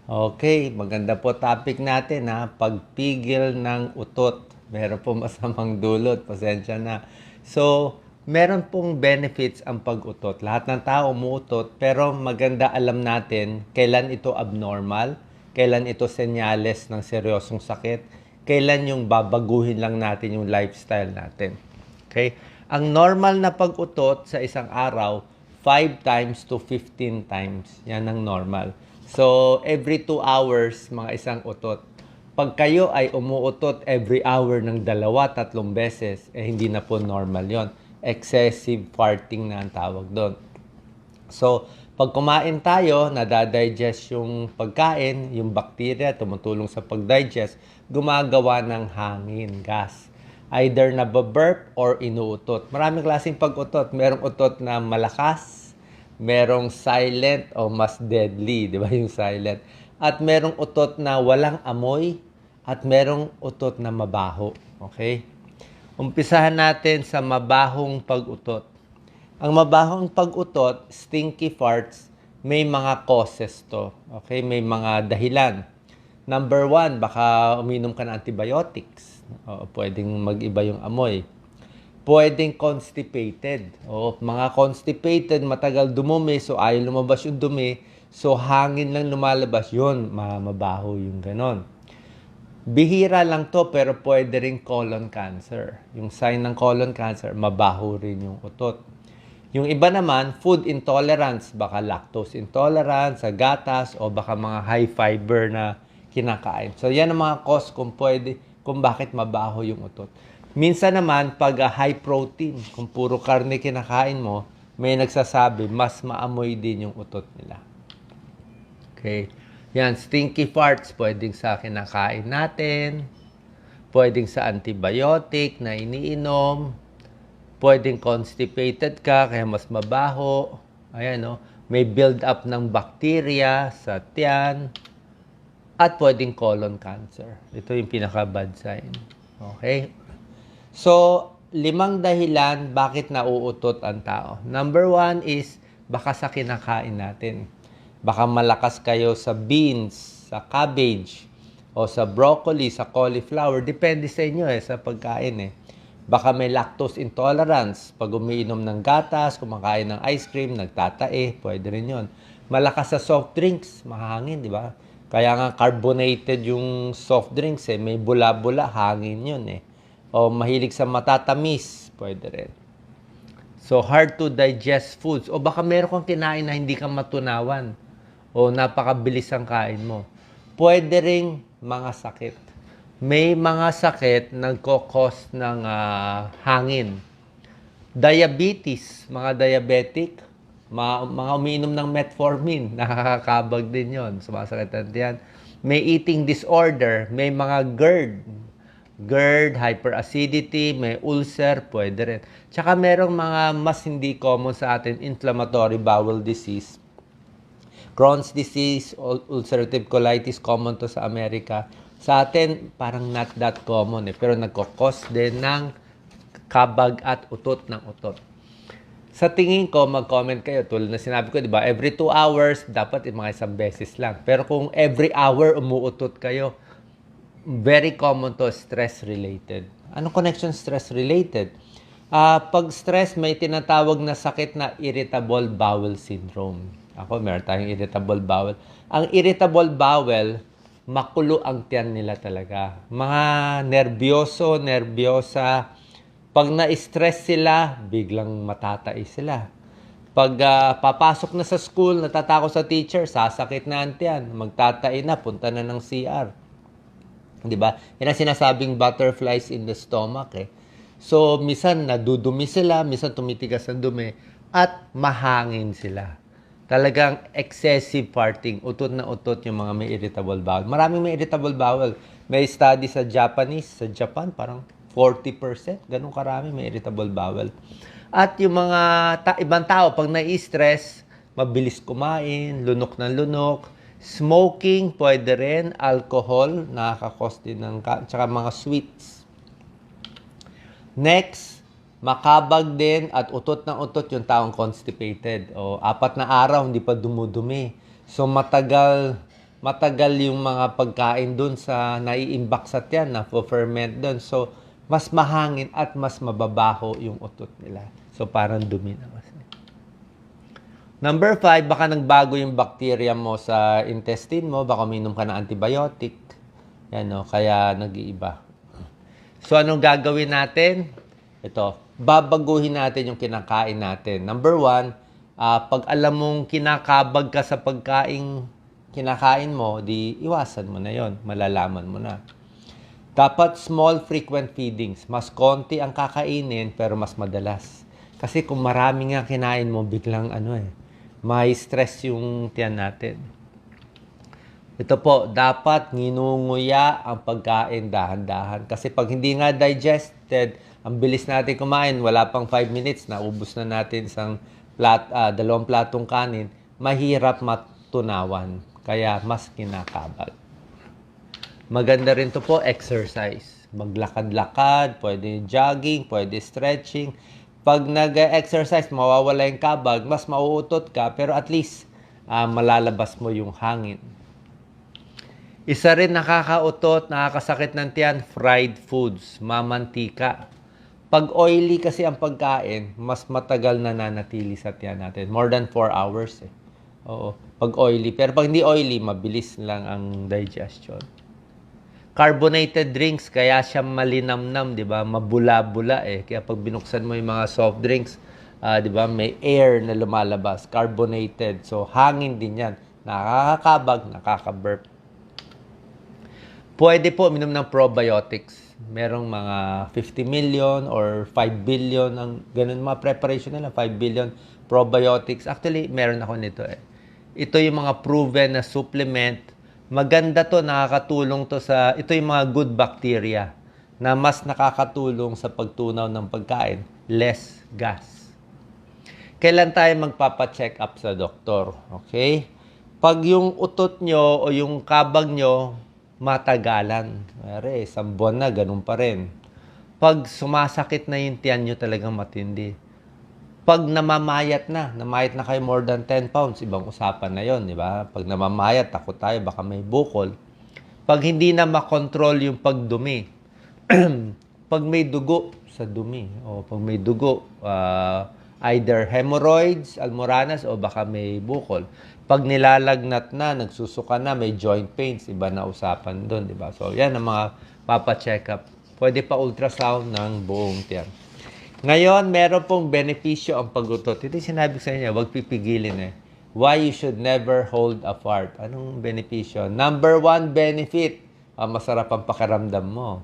Okay, maganda po topic natin ha, pagpigil ng utot. Meron po masamang dulot, pasensya na. So, meron pong benefits ang pag-utot. Lahat ng tao umuutot, pero maganda alam natin kailan ito abnormal, kailan ito senyales ng seryosong sakit, kailan yung babaguhin lang natin yung lifestyle natin. Okay? Ang normal na pag-utot sa isang araw, 5 times to 15 times. Yan ang normal. So, every 2 hours, mga isang utot. Pag kayo ay umuutot every hour ng 2, 3 beses, hindi na po normal yon. Excessive farting na ang tawag doon. So, pag kumain tayo, nadadigest yung pagkain, yung bacteria, tumutulong sa pag-digest, gumagawa ng hangin, gas. Either nababurp or inuutot. Maraming klaseng pag-utot. Merong utot na malakas, merong silent o mas deadly, di ba yung silent? At merong utot na walang amoy at merong utot na mabaho. Okay? Umpisahan natin sa mabahong pag-utot. Ang mabahong pag-utot, stinky farts, may mga causes to. Okay? May mga dahilan. Number 1, baka uminom ka ng antibiotics. O, pwedeng mag-iba yung amoy. Pwedeng constipated. O, mga constipated, matagal dumumi, so ayaw lumabas yung dumi, so hangin lang lumalabas, yun, mabaho yung ganon. Bihira lang to, pero pwede rin colon cancer. Yung sign ng colon cancer, mabaho rin yung utot. Yung iba naman, food intolerance, baka lactose intolerance sa gatas o baka mga high fiber na kinakain. So yan ang mga cause kung bakit mabaho yung utot. Minsan naman, pag high protein, kung puro karne kinakain mo, may nagsasabi, mas maamoy din yung utot nila. Okay. Yan, stinky farts, pwedeng sa kinakain natin, pwedeng sa antibiotic na iniinom, pwedeng constipated ka, kaya mas mabaho. Ayan, no? May build up ng bacteria sa tiyan, at pwedeng colon cancer. Ito yung pinaka-bad sign. Okay? So, 5 dahilan bakit nauutot ang tao. Number 1 is baka sa kinakain natin. Baka malakas kayo sa beans, sa cabbage, o sa broccoli, sa cauliflower. Depende sa inyo sa pagkain Baka may lactose intolerance. Pag umiinom ng gatas, kumakain ng ice cream, nagtatae, pwede rin yun. Malakas sa soft drinks, mahangin, di ba? Kaya nga carbonated yung soft drinks may bula-bula, hangin yun O mahilig sa matatamis, pwede rin. So, hard to digest foods. O baka meron kang kinain na hindi ka matunawan. O napakabilis ang kain mo. Pwede ring mga sakit. May mga sakit nagkakos ng hangin. Diabetes, mga diabetic, mga umiinom ng metformin, nakakakabag din yon, sumasakit ang tiyan. May eating disorder, may mga GERD, hyperacidity, may ulcer, pwede rin. Tsaka merong mga mas hindi common sa atin, inflammatory bowel disease. Crohn's disease, ulcerative colitis, common to sa Amerika. Sa atin, parang not that common pero nagkakos din ng kabag at utot ng utot. Sa tingin ko, mag-comment kayo. Tulad na sinabi ko, di ba? Every 2 hours, dapat mga isang beses lang. Pero kung every hour umuutot kayo, very common to, stress-related. Anong connection stress-related? Pag stress, may tinatawag na sakit na irritable bowel syndrome. Meron tayong irritable bowel. Ang irritable bowel, makulo ang tiyan nila talaga. Mga nervyoso, nervyosa, pag na-stress sila, biglang matatai sila. Pag papasok na sa school, natatakot sa teacher, sasakit na ang tiyan, magtatai na, punta na ng CR. Diba? Yan ang sinasabing butterflies in the stomach So, minsan nadudumi sila, minsan tumitigas ang dumi, at mahangin sila. Talagang excessive farting, utot na utot yung mga may irritable bowel. Maraming may irritable bowel. May study sa Japan, parang 40%, ganun karami may irritable bowel. At yung mga ibang tao, pag nai-stress, mabilis kumain, lunok ng lunok. Smoking, pwede rin. Alcohol, nakakakos din ng tsaka mga sweets. Next, makabag din at utot ng utot yung taong constipated. 4 na araw, hindi pa dumudumi. So, matagal matagal yung mga pagkain dun sa naiimbak sa tiyan na ferment dun. So, mas mahangin at mas mababaho yung utot nila. So, parang dumi na kasi. Number 5, baka nagbago yung bacteria mo sa intestine mo, baka uminom ka ng antibiotic. Yan, no? Kaya nag-iiba. So, anong gagawin natin? Ito, babaguhin natin yung kinakain natin. Number 1, pag alam mong kinakabag ka sa pagkain kinakain mo, di iwasan mo na yon, malalaman mo na. Dapat small frequent feedings. Mas konti ang kakainin pero mas madalas. Kasi kung marami nga kinain mo, biglang may stress yung tiyan natin. Ito po, dapat nginunguya ang pagkain dahan-dahan. Kasi pag hindi nga digested, ang bilis natin kumain, wala pang 5 minutes, naubos na natin isang 2 platong kanin, mahirap matunawan. Kaya mas kinakabag. Maganda rin to po, exercise. Maglakad-lakad, pwede jogging, pwede stretching. Pag nag-exercise, mawawala yung kabag, mas mauutot ka, pero at least malalabas mo yung hangin. Isa rin nakakautot, nakakasakit ng tiyan, fried foods, mamantika. Pag oily kasi ang pagkain, mas matagal na nanatili sa tiyan natin. More than 4 hours Oo, pag oily. Pero pag hindi oily, mabilis lang ang digestion. Carbonated drinks, kaya siya malinamnam, di ba? Mabula-bula Kaya pag binuksan mo yung mga soft drinks, di ba, may air na lumalabas, carbonated. So, hangin din yan. Nakakakabag, nakaka-burp. Pwede po minom ng probiotics. Merong mga 50 million or 5 billion, ang ganun mga preparation nila, 5 billion probiotics. Actually, meron ako nito Ito yung mga proven na supplement. Maganda to, nakakatulong to sa, ito yung mga good bacteria na mas nakakatulong sa pagtunaw ng pagkain. Less gas. Kailan tayo magpapa-check up sa doktor? Okay? Pag yung utot nyo o yung kabag nyo, matagalan. Mayroon, 1 buwan na, ganun pa rin. Pag sumasakit na yung tiyan nyo, talagang matindi. Pag namamayat na kayo more than 10 pounds, ibang usapan na yon, di ba? Pag namamayat, takot tayo, baka may bukol. Pag hindi na makontrol yung pagdumi, pag may dugo sa dumi, o pag may dugo, either hemorrhoids, almoranas, o baka may bukol. Pag nilalagnat na, nagsusuka na, may joint pains, iba na usapan doon, di ba? So, yan ang mga papa-check up. Pwede pa ultrasound ng buong tiyan. Ngayon, meron pong benepisyo ang pag-utot. Ito yung sinabi ko sa inyo, huwag pipigilin Why you should never hold a fart. Anong benepisyo? Number 1 benefit, masarap ang pakiramdam mo.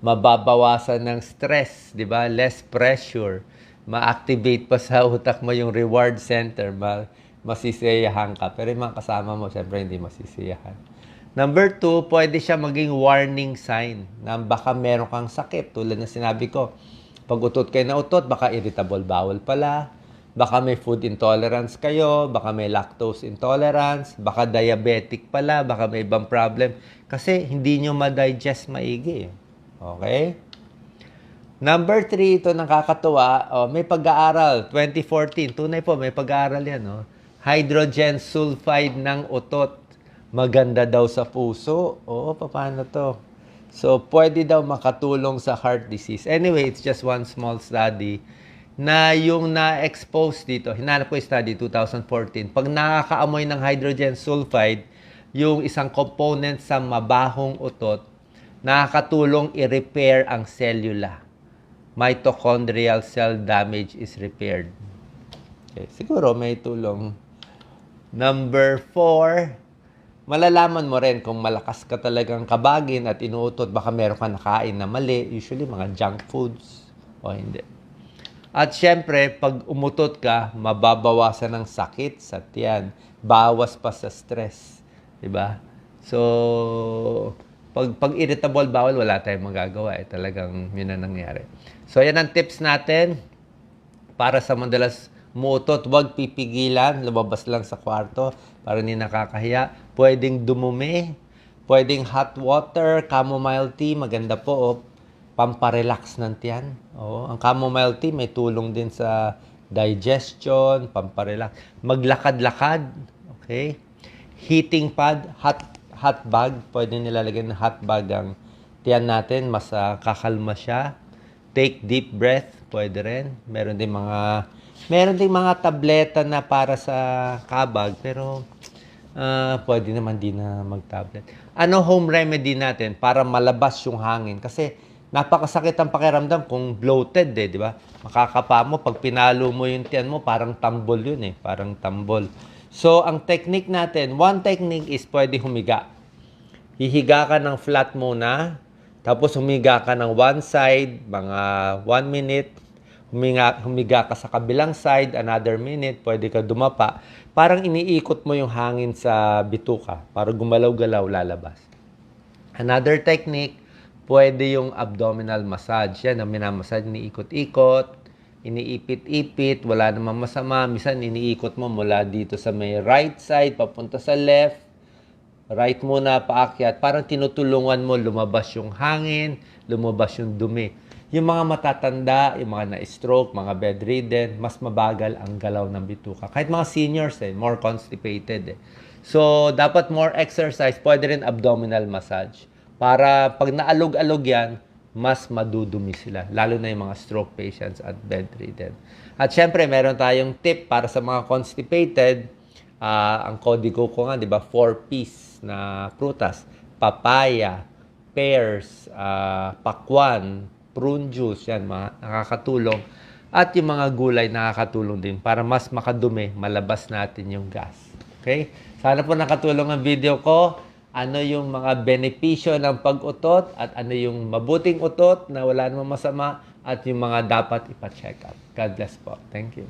Mababawasan ng stress, di ba? Less pressure. Ma-activate pa sa utak mo yung reward center. Masisiyahan ka. Pero yung mga kasama mo, syempre hindi masisiyahan. Number 2, pwede siya maging warning sign na baka meron kang sakit. Tulad na sinabi ko, pag utot kayo na utot, baka irritable bowel pala, baka may food intolerance kayo, baka may lactose intolerance, baka diabetic pala, baka may ibang problem. Kasi hindi nyo ma-digest maigi. Okay? Number 3, ito nakakatuwa, may pag-aaral, 2014, tunay po, may pag-aaral yan. Hydrogen sulfide ng utot. Maganda daw sa puso. Oo, paano to? So, pwede daw makatulong sa heart disease. Anyway, it's just one small study na yung na-expose dito. Hinanap ko yung study, 2014. Pag nakakaamoy ng hydrogen sulfide, yung isang component sa mabahong utot, nakakatulong i-repair ang cellula. Mitochondrial cell damage is repaired. Okay, siguro may tulong. Number 4, malalaman mo rin kung malakas ka talagang kabagin at inuutot, baka meron ka nakain na mali, usually mga junk foods o hindi. At syempre, pag umutot ka, mababawasan ng sakit sa tiyan, bawas pa sa stress, di ba? So, pag irritable bowel, wala tayong magagawa talagang yun ang nangyari. So, yan ang tips natin para sa madalas umuutot, huwag pipigilan, lumabas lang sa kwarto para hindi nakakahiya. Pwedeng dumumi, pwedeng hot water, chamomile tea, maganda po pamparelax ng tiyan. Ang chamomile tea may tulong din sa digestion, pamparelax. Maglakad-lakad, okay? heating pad, hot bag. Pwede nilalagay ng hot bag ang tiyan natin. Mas kakalma siya. Take deep breath. Pwede rin. Meron ding mga tableta na para sa kabag. Pero pwede naman din na mag-tablet. Ano home remedy natin para malabas yung hangin? Kasi napakasakit ang pakiramdam kung bloated di ba? Makakapa mo, pag pinalo mo yung tiyan mo, parang tambol yun parang tambol. So, ang technique natin, one technique is pwede humiga. Hihiga ka ng flat muna, tapos humiga ka ng one side, mga 1 minute, humiga ka sa kabilang side, another minute, pwede ka dumapa. Parang iniikot mo yung hangin sa bituka para gumalaw-galaw, lalabas. Another technique, pwede yung abdominal massage. Yan, ang minamassage, iniikot-ikot, iniipit-ipit, wala namang masama. Minsan, iniikot mo mula dito sa may right side, papunta sa left, right muna, paakyat. Parang tinutulungan mo lumabas yung hangin, lumabas yung dumi. Yung mga matatanda, yung mga na-stroke, mga bedridden, mas mabagal ang galaw ng bituka. Kahit mga seniors, more constipated. So, dapat more exercise. Pwede rin abdominal massage. Para pag naalog-alog yan, mas madudumi sila. Lalo na yung mga stroke patients at bedridden. At syempre, meron tayong tip para sa mga constipated. Ang kodigo ko nga, di ba, 4Ps na prutas. Papaya, pears, pakwan, prune juice, yan, mga nakakatulong. At yung mga gulay nakakatulong din para mas makadumi, malabas natin yung gas. Okay? Sana po nakatulong ang video ko. Ano yung mga benepisyo ng pag-utot at ano yung mabuting utot na wala namang masama at yung mga dapat ipa-check up. God bless po. Thank you.